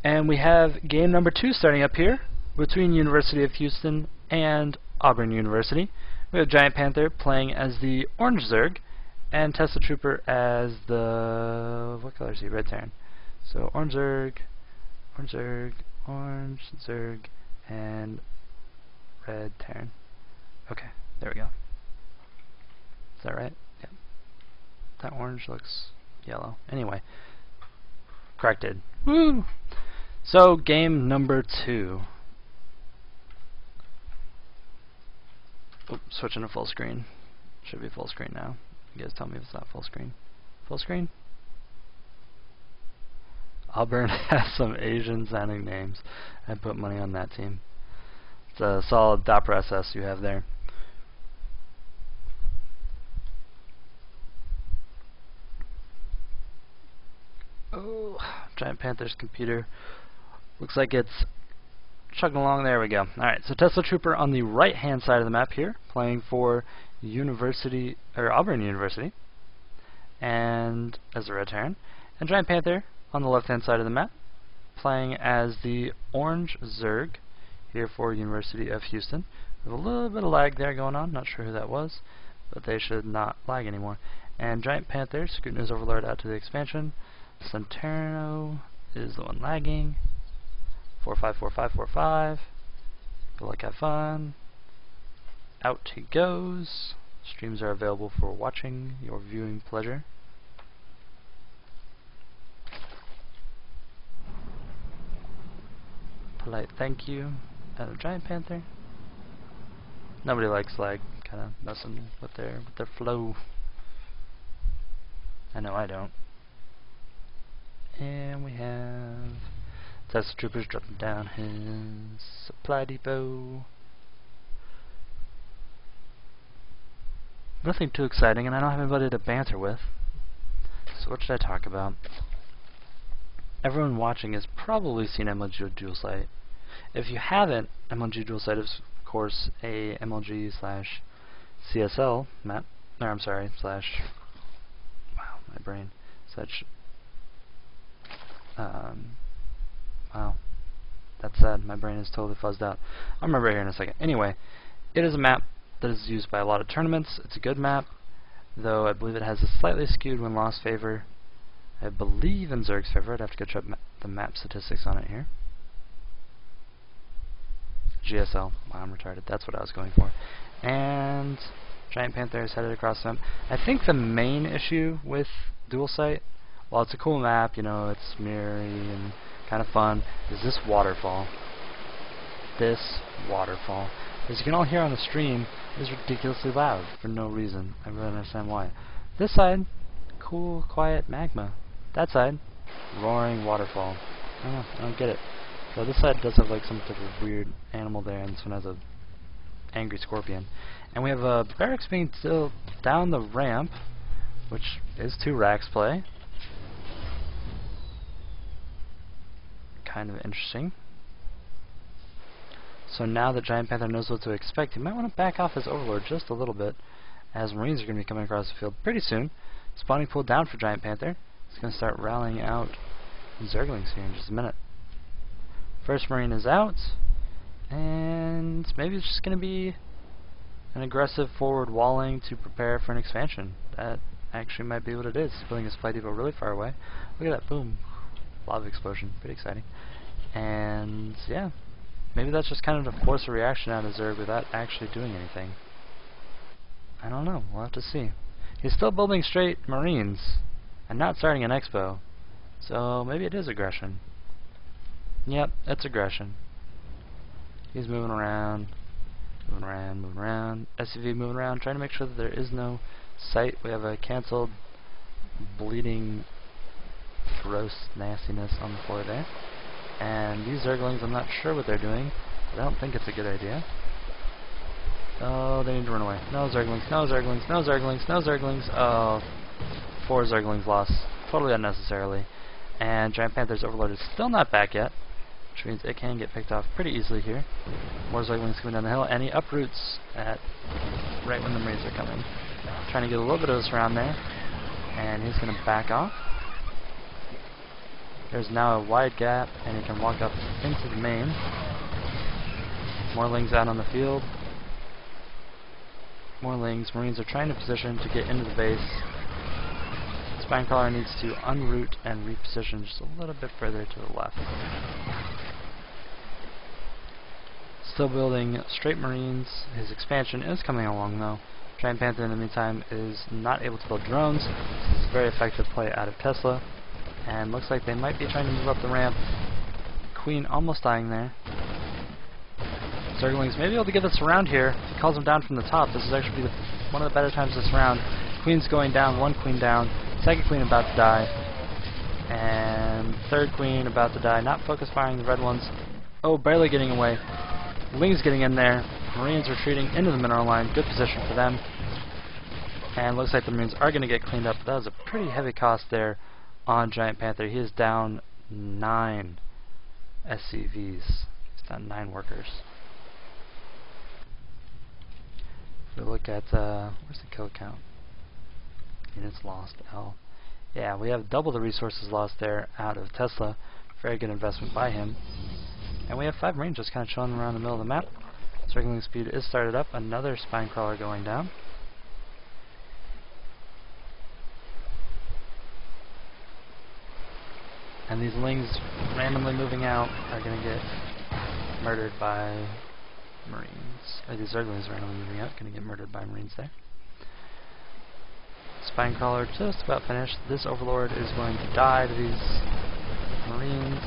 And we have game number 2 starting up here between University of Houston and Auburn University. We have Giant Panther playing as the Orange Zerg and Tesla Trooper as the, what color is he? Red Terran. So Orange Zerg, Orange Zerg, Orange Zerg, and Red Terran. Okay, there we go. Is that right? Yep. That orange looks yellow. Anyway, corrected. Woo! So game number 2. Oops, switching to full screen. Should be full screen now. You guys tell me if it's not full screen. Full screen? Auburn has some Asian sounding names. I'd put money on that team. It's a solid dot process you have there. Oh, Giant Panther's computer looks like it's chugging along. There we go. Alright, so Tesla Trooper on the right hand side of the map here, playing for Auburn University, and as a Red Terran, and Giant Panther on the left hand side of the map, playing as the Orange Zerg here for University of Houston. With a little bit of lag there going on, not sure who that was, but they should not lag anymore. And Giant Panther, scooting his Overlord out to the expansion. Centeno is the one lagging. 454545. Good luck, have fun. Out he goes. Streams are available for watching, your viewing pleasure. Polite thank you out of Giant Panther. Nobody likes lag, kind of messing with their flow. I know I don't. And we have Tesla Troopers dropping down his supply depot. Nothing too exciting, and I don't have anybody to banter with. So what should I talk about? Everyone watching has probably seen MLG Dual Sight. If you haven't, MLG Dual Sight is of course a MLG/CSL map. Or I'm sorry, slash. Wow, my brain. Such. Wow, that's sad. My brain is totally fuzzed out. I'll remember here in a second. Anyway, it is a map that is used by a lot of tournaments. It's a good map, though I believe it has a slightly skewed win-loss favor. I believe in Zerg's favor. I'd have to go check the map statistics on it here. GSL. Wow, I'm retarded. That's what I was going for. And Giant Panther is headed across the map. I think the main issue with Dual Sight, while it's a cool map, you know, it's mirrory and kind of fun, is this waterfall. This waterfall. As you can all hear on the stream, is ridiculously loud for no reason. I really don't understand why. This side, cool, quiet magma. That side, roaring waterfall. I don't know, I don't get it. So this side does have like some type of weird animal there, and this one has a angry scorpion. And we have barracks being still down the ramp, which is 2 racks play. Kind of interesting. So now that Giant Panther knows what to expect, he might want to back off his Overlord just a little bit, as Marines are going to be coming across the field pretty soon. Spawning pool down for Giant Panther. He's going to start rallying out Zerglings here in just a minute. First Marine is out, and maybe it's just going to be an aggressive forward walling to prepare for an expansion. That actually might be what it is. He's building his supply depot really far away. Look at that, boom. Lava explosion, pretty exciting. And yeah, maybe that's just kind of to force a reaction out of Zerg without actually doing anything. I don't know, we'll have to see. He's still building straight Marines and not starting an expo, so maybe it is aggression. Yep, it's aggression. He's moving around, moving around, moving around. SUV moving around, trying to make sure that there is no sight. We have a cancelled bleeding gross nastiness on the floor there. And these Zerglings, I'm not sure what they're doing, but I don't think it's a good idea. Oh, they need to run away. No Zerglings, no Zerglings, no Zerglings, no Zerglings. Oh, 4 Zerglings lost. Totally unnecessarily. And Giant Panther's Overlord is still not back yet, which means it can get picked off pretty easily here. More Zerglings coming down the hill, and he uproots at right when the Marines are coming. Trying to get a little bit of this around there, and he's going to back off. There's now a wide gap, and he can walk up into the main. More Lings out on the field. More Lings. Marines are trying to position to get into the base. Spinecrawler needs to unroot and reposition just a little bit further to the left. Still building straight Marines. His expansion is coming along though. Giant Panther in the meantime is not able to build drones. This is a very effective play out of Tesla. And looks like they might be trying to move up the ramp. Queen almost dying there. Zerglings may be able to get this around here. If he calls them down from the top, this is actually one of the better times this round. Queen's going down, one queen down, second queen about to die, and third queen about to die. Not focus firing the red ones. Oh, barely getting away. Lings getting in there. Marines retreating into the mineral line. Good position for them. And looks like the Marines are going to get cleaned up. That was a pretty heavy cost there on Giant Panther. He is down 9 SCVs. He's down 9 workers. If we look at, where's the kill count? Units lost, L. Yeah, we have double the resources lost there out of Tesla. Very good investment by him. And we have 5 Marines just kind of chilling around the middle of the map. Circling speed is started up. Another Spinecrawler going down. And these Lings randomly moving out are going to get murdered by Marines. Or these Zerglings randomly moving out, going to get murdered by Marines there. Spinecrawler just about finished. This Overlord is going to die to these Marines.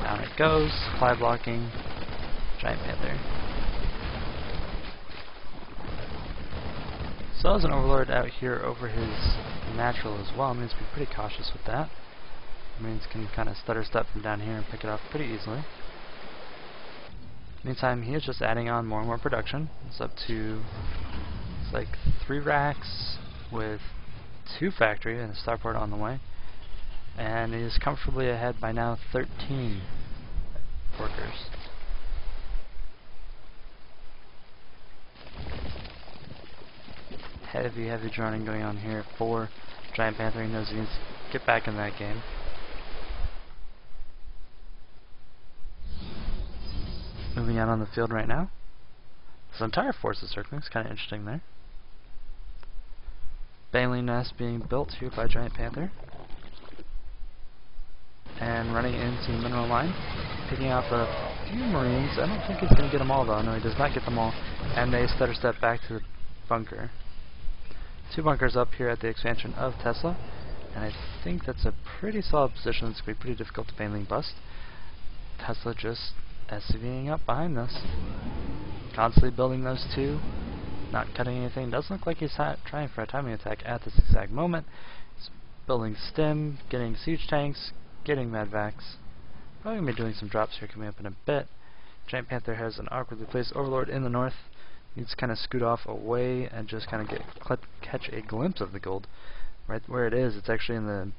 Down it goes. Supply blocking. Giant Panther. So there's an Overlord out here over his natural as well. Marines be pretty cautious with that. Marines can kind of stutter step from down here and pick it up pretty easily. Meantime, he is just adding on more and more production. It's up to, it's like 3 racks with 2 factory and a starport on the way. And he is comfortably ahead by now 13 workers. Heavy droning going on here for Giant Panther. He knows he needs to get back in that game. Moving out on the field right now. This entire force is circling. It's kind of interesting there. Baneling nest being built here by Giant Panther. And running into the mineral line. Picking off a few Marines. I don't think he's going to get them all though. No, he does not get them all. And they stutter step back to the bunker. 2 bunkers up here at the expansion of Tesla. And I think that's a pretty solid position. It's going to be pretty difficult to Baneling bust. Tesla just SCVing up behind this. Constantly building those 2. Not cutting anything. Doesn't look like he's trying for a timing attack at this exact moment. He's building stim, getting siege tanks, getting medvacs. Probably going to be doing some drops here coming up in a bit. Giant Panther has an awkwardly placed Overlord in the north. Needs to kind of scoot off away and just kind of catch a glimpse of the gold. Right where it is, it's actually in the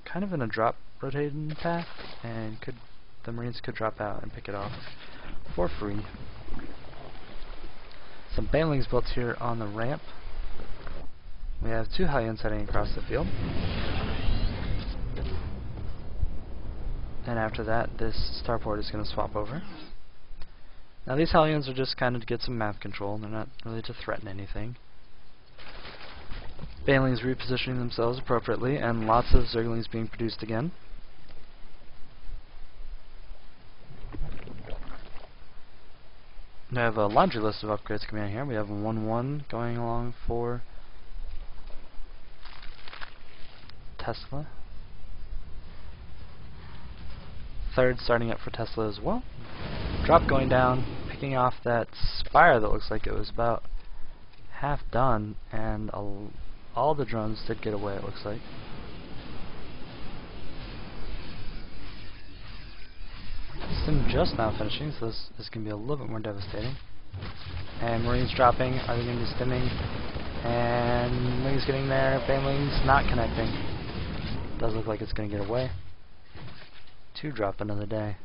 kind of in a drop rotating path, and the Marines could drop out and pick it off for free. Some Banelings built here on the ramp. We have 2 Hellions heading across the field. And after that, this starport is going to swap over. Now these Hellions are just kind of to get some map control. They're not really to threaten anything. Banelings repositioning themselves appropriately, and lots of Zerglings being produced again. We have a laundry list of upgrades coming out here. We have 1-1 going along for Tesla. 3rd starting up for Tesla as well. Drop going down, picking off that spire that looks like it was about half done, and all the drones did get away, it looks like. Stim just now finishing, so this is going to be a little bit more devastating. And Marines dropping. Are they going to be stimming? And Lings getting there. Banelings not connecting. Does look like it's going to get away. 2 drop another day.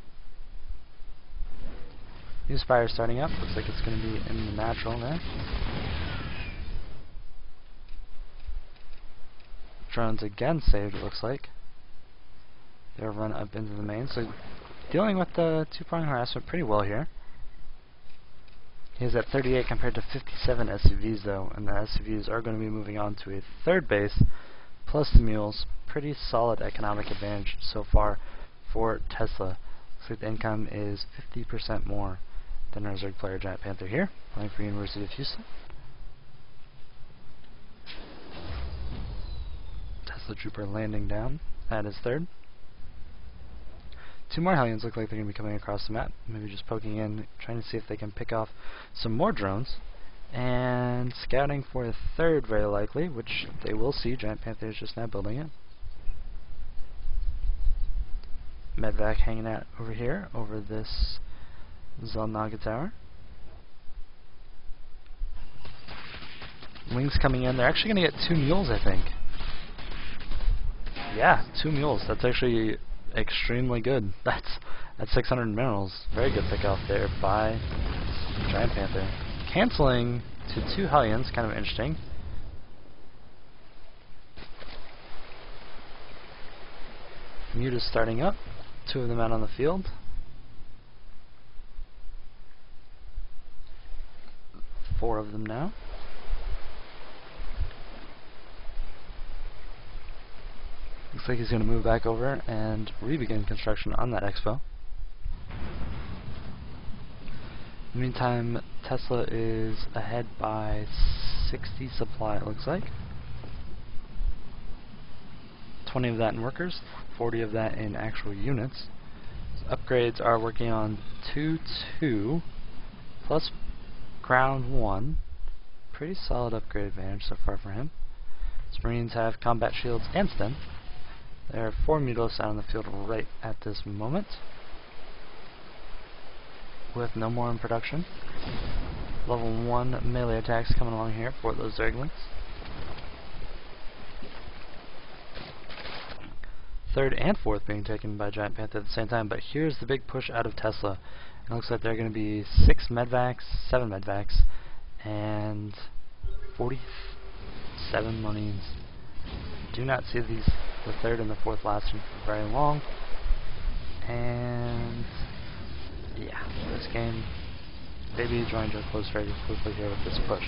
New Spire starting up. Looks like it's going to be in the natural there. Drones again saved, it looks like. They'll run up into the main. So dealing with the two-prong harassment pretty well here. He's at 38 compared to 57 SCVs though, and the SCVs are going to be moving on to a third base, plus the mules. Pretty solid economic advantage so far for Tesla. Looks like the income is 50% more than our Zerg player Giant Panther here, playing for University of Houston. Tesla Trooper landing down at his third. Two more Hellions look like they're going to be coming across the map, maybe just poking in, trying to see if they can pick off some more drones, and scouting for a third very likely, which they will see. Giant Panther is just now building it. Medvac hanging out over here, over this Zelnaga tower. Wings coming in. They're actually going to get 2 mules, I think. Yeah, 2 mules. That's actually extremely good. That's 600 minerals. Very good pick off there by Giant Panther. Canceling to 2 Hellions, kind of interesting. Mute is starting up. 2 of them out on the field. Four of them now. Looks like he's going to move back over and re-begin construction on that expo. In the meantime, Tesla is ahead by 60 supply, it looks like. 20 of that in workers, 40 of that in actual units. So upgrades are working on 2-2 plus ground 1. Pretty solid upgrade advantage so far for him. His Marines have combat shields and stim. There are 4 mutalists out on the field right at this moment, with no more in production. Level 1 melee attacks coming along here for those Zerglings. Third and fourth being taken by Giant Panther at the same time, but here's the big push out of Tesla. It looks like there are going to be 6 medvacs, 7 medvacs, and 47 Marines. Do not see the third and the fourth lasting for very long. And yeah, this game maybe drawing to a close very quickly here with this push.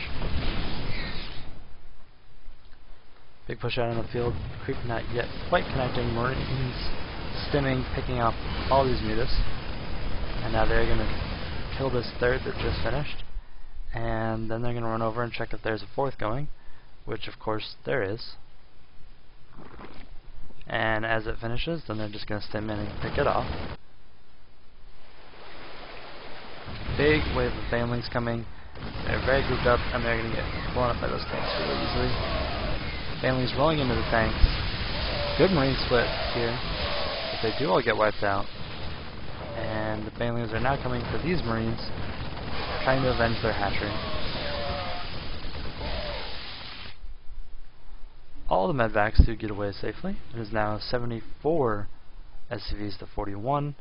Big push out on the field, creep not yet quite connecting, Marines stimming, picking up all these mutas. And now they're going to kill this third that just finished. And then they're going to run over and check if there's a fourth going, which of course there is. And as it finishes, then they're just going to stim in and pick it off. Big wave of banelings coming. They're very grouped up, and they're going to get blown up by those tanks really easily. Banelings rolling into the tanks. Good Marine split here, but they do all get wiped out. And the banelings are now coming for these Marines, trying to avenge their hatchery. All the medvacs do get away safely. It is now 74 SCVs to 41.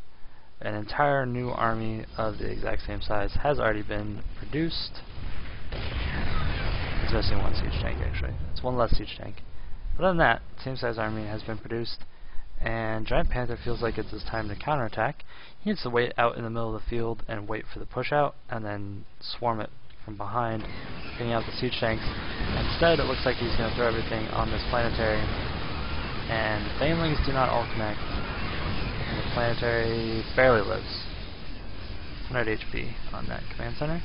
An entire new army of the exact same size has already been produced. It's missing 1 siege tank actually. It's 1 less siege tank. But other than that, same size army has been produced, and Giant Panther feels like it's his time to counterattack. He needs to wait out in the middle of the field and wait for the push out, and then swarm it from behind, getting out the siege tanks. Instead, it looks like he's going to throw everything on this planetary, and the banelings do not all connect. And the planetary barely lives. 100 HP on that command center.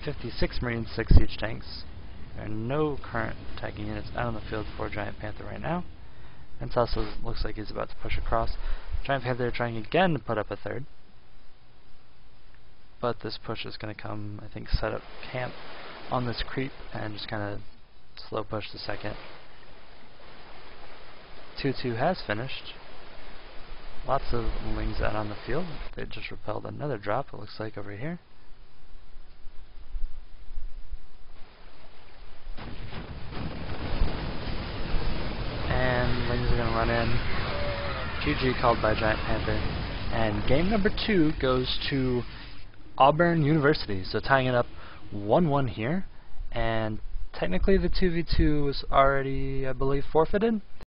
56 Marines, 6 siege tanks. There are no current attacking units out on the field for Giant Panther right now. And Tesla looks like he's about to push across. Giant Panther trying again to put up a third. But this push is going to come, I think, set up camp on this creep and just kind of slow push the second. 2-2 has finished. Lots of wings out on the field. They just repelled another drop, it looks like, over here. And wings are going to run in. GG called by Giant Panther. And game number 2 goes to Auburn University. So tying it up 1-1 here. And technically the 2v2 was already, I believe, forfeited.